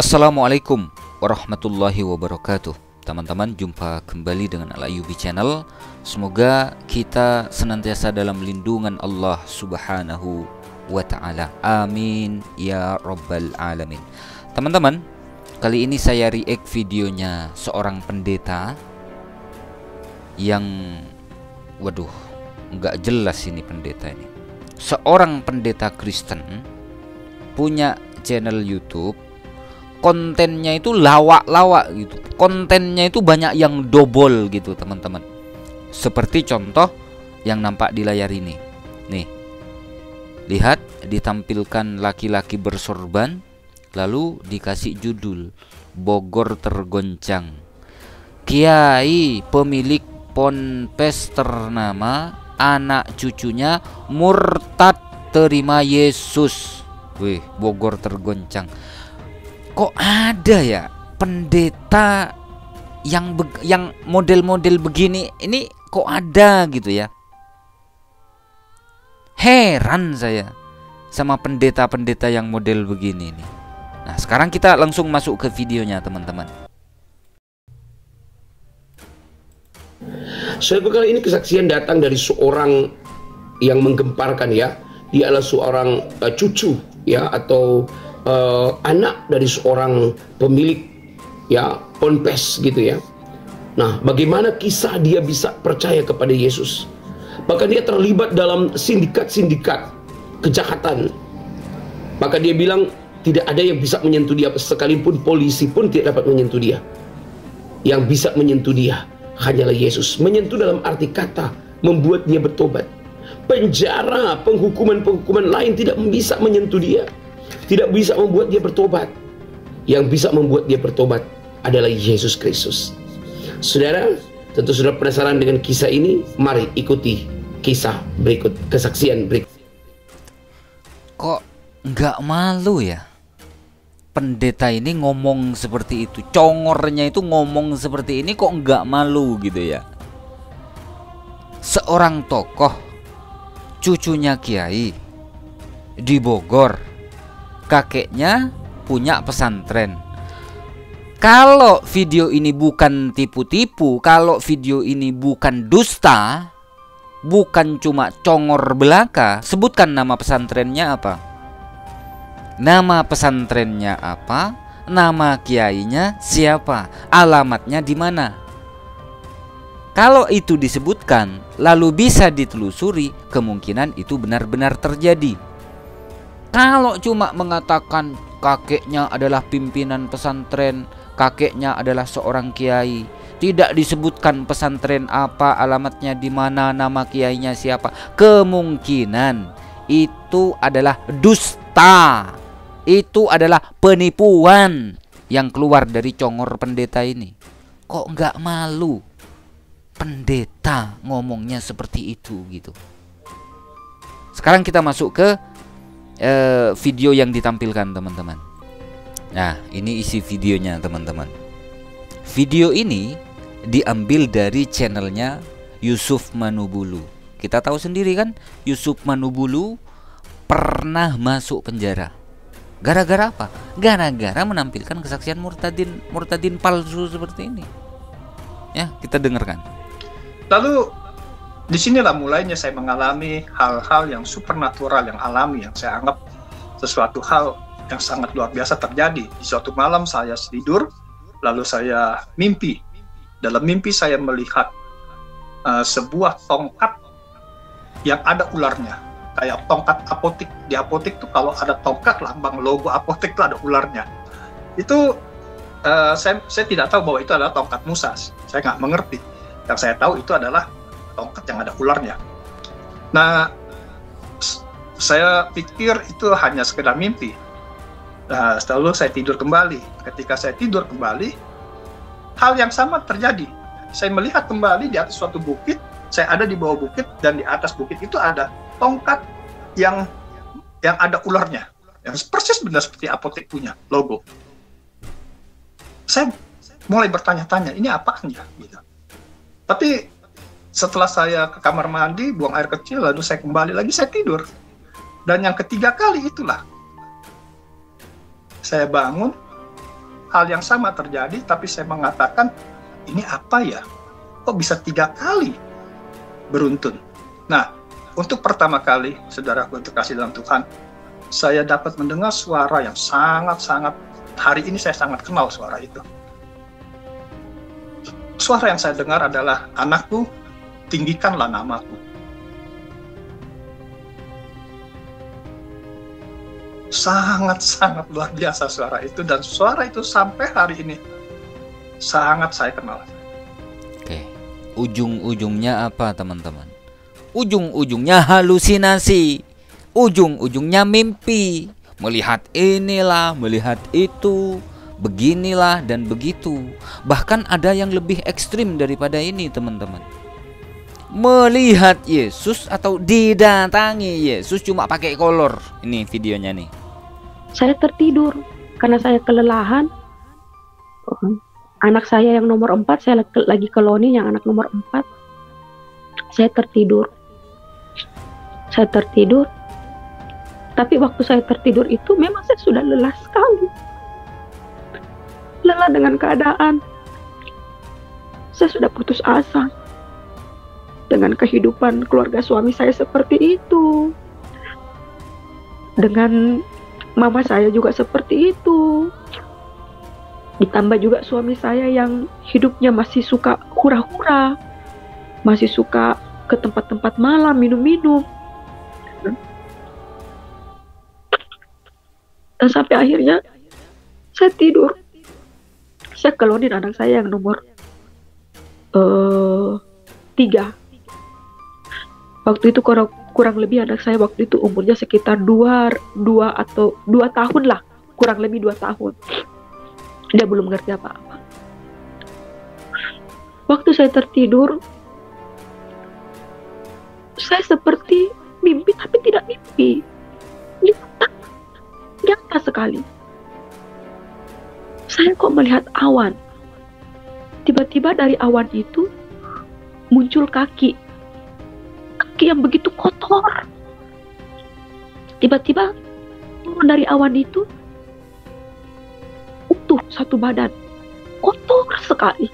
Assalamualaikum warahmatullahi wabarakatuh. Teman-teman, jumpa kembali dengan Al-Ayyubi Channel. Semoga kita senantiasa dalam lindungan Allah Subhanahu wa ta'ala. Amin ya rabbal alamin. Teman-teman, kali ini saya react videonya seorang pendeta yang nggak jelas ini pendeta ini. Seorang pendeta Kristen punya channel YouTube, kontennya itu lawak-lawak gitu. Kontennya itu banyak yang double gitu, teman-teman. Seperti contoh yang nampak di layar ini. Nih. Lihat, ditampilkan laki-laki bersorban, lalu dikasih judul Bogor tergoncang. Kiai pemilik ponpes ternama, anak cucunya murtad terima Yesus. Wih, Bogor tergoncang. Kok ada ya pendeta yang model-model begini, ini kok ada gitu ya. Heran saya sama pendeta-pendeta yang model begini nih. Nah, sekarang kita langsung masuk ke videonya, teman-teman. Saudara, kali ini kesaksian datang dari seorang yang menggemparkan ya. Dia adalah seorang cucu ya, atau anak dari seorang pemilik ya ponpes gitu ya. Nah, bagaimana kisah dia bisa percaya kepada Yesus? Bahkan dia terlibat dalam sindikat-sindikat kejahatan. Maka dia bilang tidak ada yang bisa menyentuh dia, sekalipun polisi pun tidak dapat menyentuh dia. Yang bisa menyentuh dia hanyalah Yesus. Menyentuh dalam arti kata membuat dia bertobat. Penjara, penghukuman lain tidak bisa menyentuh dia, tidak bisa membuat dia bertobat. Yang bisa membuat dia bertobat adalah Yesus Kristus. Saudara, tentu sudah penasaran dengan kisah ini. Mari ikuti kisah berikut, kesaksian berikut. Kok nggak malu ya pendeta ini ngomong seperti itu? Congornya itu ngomong seperti ini, kok nggak malu gitu ya? Seorang tokoh, cucunya kiai di Bogor, kakeknya punya pesantren. Kalau video ini bukan tipu-tipu, kalau video ini bukan dusta, bukan cuma congor belaka, sebutkan nama pesantrennya apa? Nama pesantrennya apa? Nama kiainya siapa? Alamatnya di mana? Kalau itu disebutkan, lalu bisa ditelusuri, kemungkinan itu benar-benar terjadi. Kalau cuma mengatakan kakeknya adalah pimpinan pesantren, kakeknya adalah seorang kiai, tidak disebutkan pesantren apa, alamatnya di mana, nama kiainya siapa, kemungkinan itu adalah dusta. Itu adalah penipuan yang keluar dari congor pendeta ini. Kok nggak malu pendeta ngomongnya seperti itu gitu. Sekarang kita masuk ke video yang ditampilkan, teman-teman. Nah, ini isi videonya, teman-teman. Video ini diambil dari channelnya Yusuf Manubulu. Kita tahu sendiri kan, Yusuf Manubulu pernah masuk penjara. Gara-gara apa? Gara-gara menampilkan kesaksian murtadin palsu seperti ini. Ya, kita dengarkan. Lalu disinilah mulainya saya mengalami hal-hal yang supernatural, yang alami, yang saya anggap sesuatu hal yang sangat luar biasa terjadi. Di suatu malam saya tidur, lalu saya mimpi. Dalam mimpi saya melihat sebuah tongkat yang ada ularnya, kayak tongkat apotik. Di apotik tuh kalau ada tongkat, lambang logo apotik itu ada ularnya. Itu saya tidak tahu bahwa itu adalah tongkat Musa. Saya nggak mengerti. Yang saya tahu itu adalah tongkat yang ada ularnya. Nah, saya pikir itu hanya sekedar mimpi. Nah, lalu saya tidur kembali. Ketika saya tidur kembali, hal yang sama terjadi. Saya melihat kembali di atas suatu bukit, saya ada di bawah bukit, dan di atas bukit itu ada tongkat yang ada ularnya, yang persis benar seperti apotek punya logo. Saya mulai bertanya-tanya, ini apaan ya? Gitu. Tapi setelah saya ke kamar mandi, buang air kecil, lalu saya kembali lagi, saya tidur. Dan yang ketiga kali itulah saya bangun, hal yang sama terjadi, tapi saya mengatakan, ini apa ya? Kok bisa 3 kali beruntun? Nah, untuk pertama kali, saudaraku untuk kasih dalam Tuhan, saya dapat mendengar suara yang sangat-sangat, hari ini saya sangat kenal suara itu. Suara yang saya dengar adalah, anakku, tinggikanlah namaku. Sangat-sangat luar biasa suara itu, dan suara itu sampai hari ini sangat saya kenal. Oke, ujung-ujungnya apa teman-teman? Ujung-ujungnya halusinasi, ujung-ujungnya mimpi, melihat inilah, melihat itu, beginilah dan begitu. Bahkan ada yang lebih ekstrim daripada ini teman-teman. Melihat Yesus atau didatangi Yesus cuma pakai kolor. Ini videonya nih. Saya tertidur karena saya kelelahan. Anak saya yang nomor 4, saya lagi ke Loni yang anak nomor 4. Saya tertidur. Tapi waktu saya tertidur itu memang saya sudah lelah sekali. Lelah dengan keadaan. Saya sudah putus asa dengan kehidupan keluarga suami saya seperti itu. Dengan mama saya juga seperti itu. Ditambah juga suami saya yang hidupnya masih suka hura-hura, masih suka ke tempat-tempat malam, minum-minum. Dan sampai akhirnya saya tidur. Saya kelonin anak saya yang nomor 3. Waktu itu kurang lebih anak saya waktu itu umurnya sekitar 2 tahun lah, kurang lebih 2 tahun. Dia belum ngerti apa-apa. Waktu saya tertidur, saya seperti mimpi tapi tidak mimpi. Nyata sekali. Saya kok melihat awan. Tiba-tiba dari awan itu muncul kaki yang begitu kotor. Tiba-tiba turun dari awan itu utuh satu badan, kotor sekali.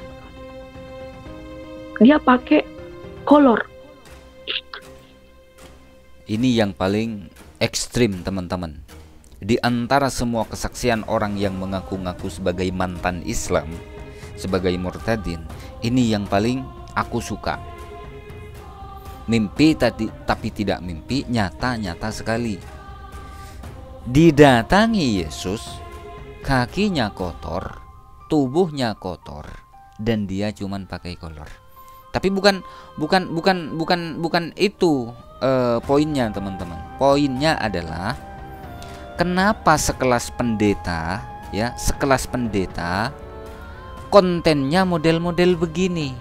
Dia pakai kolor. Ini yang paling ekstrim teman-teman. Di antara semua kesaksian orang yang mengaku-ngaku sebagai mantan Islam, sebagai murtadin, ini yang paling aku suka. Mimpi tapi tidak mimpi, nyata-nyata sekali. Didatangi Yesus, kakinya kotor, tubuhnya kotor, dan dia cuman pakai kolor. Tapi bukan itu poinnya teman-teman. Poinnya adalah kenapa sekelas pendeta kontennya model-model begini.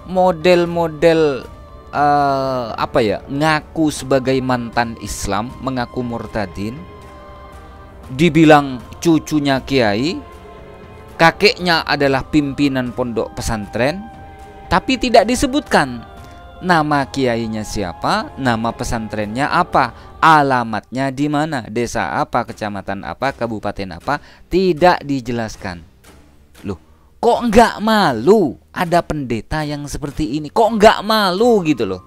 Model-model ngaku sebagai mantan Islam, mengaku murtadin, dibilang cucunya kiai, kakeknya adalah pimpinan pondok pesantren, tapi tidak disebutkan nama kiainya siapa, nama pesantrennya apa, alamatnya di mana, desa apa, kecamatan apa, kabupaten apa, tidak dijelaskan. Loh, kok nggak malu ada pendeta yang seperti ini? Kok nggak malu gitu loh?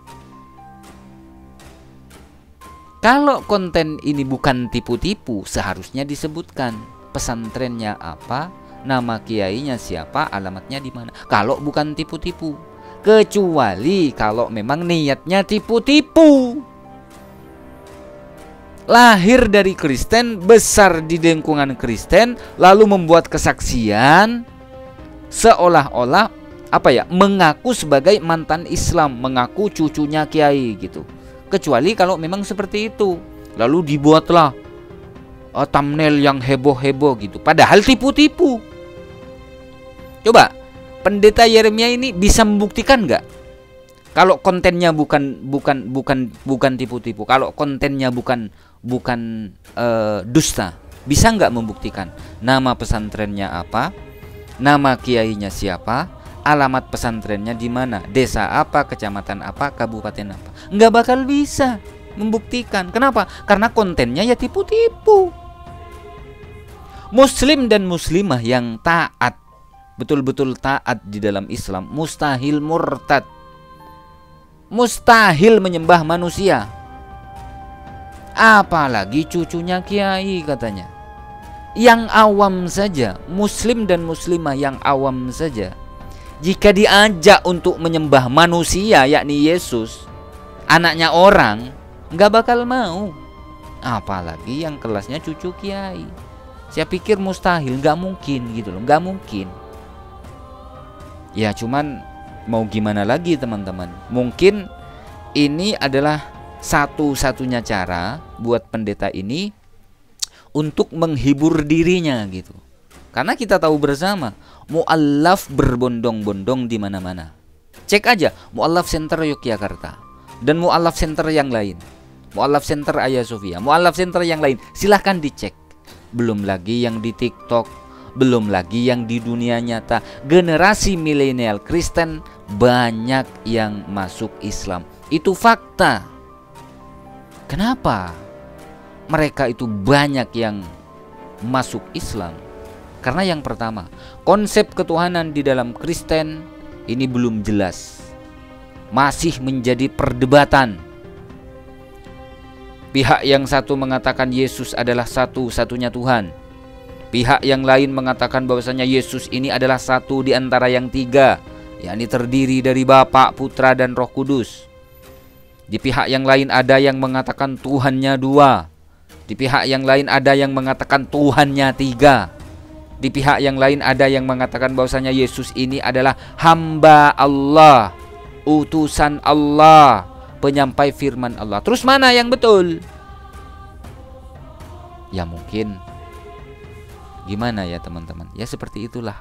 Kalau konten ini bukan tipu-tipu, seharusnya disebutkan pesantrennya apa, nama kiainya siapa, alamatnya di mana. Kalau bukan tipu-tipu, kecuali kalau memang niatnya tipu-tipu. Lahir dari Kristen, besar di lingkungan Kristen, lalu membuat kesaksian seolah-olah mengaku sebagai mantan Islam, mengaku cucunya kiai gitu. Kecuali kalau memang seperti itu, lalu dibuatlah thumbnail yang heboh-heboh gitu, padahal tipu-tipu. Coba pendeta Yeremia ini bisa membuktikan nggak kalau kontennya bukan tipu-tipu, kalau kontennya bukan dusta? Bisa nggak membuktikan nama pesantrennya apa, nama kiainya siapa, alamat pesantrennya di mana, desa apa, kecamatan apa, kabupaten apa? Nggak bakal bisa membuktikan. Kenapa? Karena kontennya ya tipu-tipu. Muslim dan muslimah yang taat, betul-betul taat di dalam Islam, mustahil murtad, mustahil menyembah manusia, apalagi cucunya kiai katanya. Yang awam saja, muslim dan muslimah yang awam saja, jika diajak untuk menyembah manusia, yakni Yesus, anaknya orang, nggak bakal mau. Apalagi yang kelasnya cucu kiai. Saya pikir mustahil, nggak mungkin gitu loh, nggak mungkin. Ya cuman mau gimana lagi teman-teman. Mungkin ini adalah satu-satunya cara buat pendeta ini untuk menghibur dirinya gitu. Karena kita tahu bersama, mu'allaf berbondong-bondong di mana-mana. Cek aja mu'allaf center Yogyakarta dan mu'allaf center yang lain. Mu'allaf center Hagia Sophia, mu'allaf center yang lain, silahkan dicek. Belum lagi yang di TikTok, belum lagi yang di dunia nyata. Generasi milenial Kristen banyak yang masuk Islam. Itu fakta. Kenapa mereka itu banyak yang masuk Islam? Karena yang pertama, konsep ketuhanan di dalam Kristen ini belum jelas, masih menjadi perdebatan. Pihak yang satu mengatakan Yesus adalah satu-satunya Tuhan. Pihak yang lain mengatakan bahwasanya Yesus ini adalah satu di antara yang tiga, yakni terdiri dari Bapa, Putra, dan Roh Kudus. Di pihak yang lain ada yang mengatakan Tuhannya dua. Di pihak yang lain ada yang mengatakan Tuhannya tiga. Di pihak yang lain ada yang mengatakan bahwasanya Yesus ini adalah hamba Allah, utusan Allah, penyampai firman Allah. Terus mana yang betul? Ya mungkin gimana ya teman-teman? Ya seperti itulah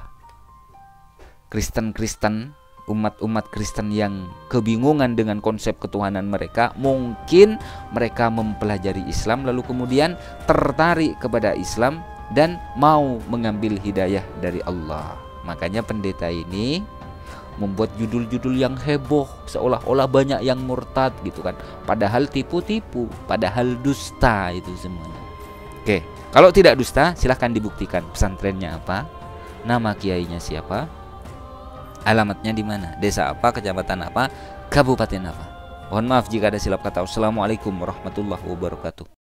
Kristen-Kristen, umat-umat Kristen yang kebingungan dengan konsep ketuhanan mereka. Mungkin mereka mempelajari Islam lalu kemudian tertarik kepada Islam dan mau mengambil hidayah dari Allah. Makanya pendeta ini membuat judul-judul yang heboh, seolah-olah banyak yang murtad gitu kan. Padahal tipu-tipu, padahal dusta itu semuanya. Oke, kalau tidak dusta silahkan dibuktikan. Pesantrennya apa? Nama kiainya siapa? Alamatnya di mana? Desa apa? Kecamatan apa? Kabupaten apa? Mohon maaf jika ada silap kata. Wassalamualaikum warahmatullahi wabarakatuh.